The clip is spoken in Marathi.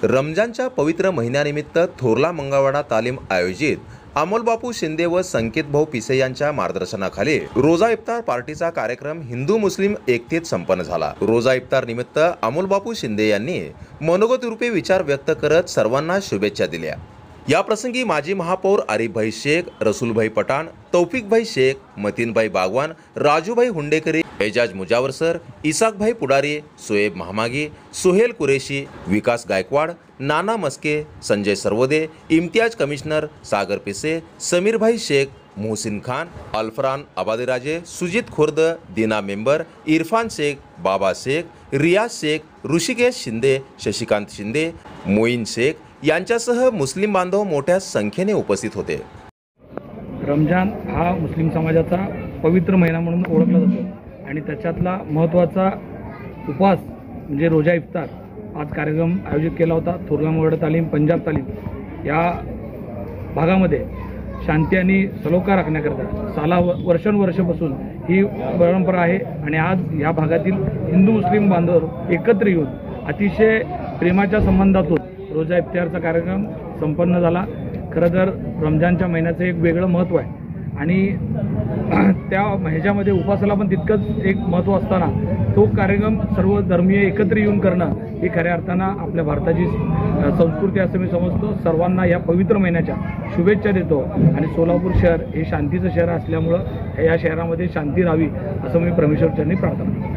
रमजानच्या पवित्र महिन्यानिमित्त थोरला मंगळवाडा तालीम आयोजित अमोलबापू शिंदे व संकेत भाऊ पिसे यांच्या मार्गदर्शनाखाली रोजा इफ्तार पार्टीचा कार्यक्रम हिंदू मुस्लिम एकतेत संपन्न झाला। रोजा इफ्तार निमित्त अमोलबापू शिंदे यांनी मनोगत रूपे विचार व्यक्त करत सर्वांना शुभेच्छा दिल्या। या प्रसंगी माजी महापौर आरिफभाई शेख, रसूलभाई पठाण, तौफिकभाई शेख, मतीनभाई बागवान, राजूभाई हुंडेकरी, एजाज मुजावर सर, इसाकभाई पुडारी, सोएब महामागी, सोहेल कुरेशी, विकास गायकवाड, नाना मस्के, संजय सरवदे, इम्तियाज कमिश्नर, सागर पिसे, समीरभाई शेख, मोहसिन खान, अल्फरान आबादीराजे, सुजित खुर्द, दीना मेंबर, इरफान शेख, बाबा शेख, रियाज शेख, ऋषिकेश शिंदे, शशिकांत शिंदे, मोईन शेख यांच्यासह मुस्लिम बांधव मोठ्या संख्येने उपस्थित होते। रमजान हा मुस्लिम समाजाचा पवित्र महिना म्हणून ओळखला जातो आणि त्याच्यातला महत्त्वाचा उपवास म्हणजे रोजा इफ्तार आज कार्यक्रम आयोजित केला होता। थोरला मंगळवाडा तालीम, पंजाब तालीम या भागामध्ये शांती आणि सलोखा राखण्याकरता वर्षानुवर्षापासून ही परंपरा आहे आणि आज या भागातील हिंदू मुस्लिम बांधव एकत्र येऊन अतिशय प्रेमाच्या संबंधातून रोजा इफ्तारचा कार्यक्रम संपन्न झाला। खरं तर रमजानच्या महिन्याचं एक वेगळं महत्त्व आहे आणि त्या ह्याच्यामध्ये उपवासाला पण तितकंच एक महत्त्व असताना तो कार्यक्रम सर्व धर्मीय एकत्र येऊन करणं ही खऱ्या अर्थानं आपल्या भारताची संस्कृती असं मी समजतो। सर्वांना या पवित्र महिन्याच्या शुभेच्छा देतो आणि सोलापूर शहर हे शांतीचं शहर असल्यामुळं या शहरामध्ये शांती राहावी असं मी परमेश्वरचरणी प्रार्थना करतो।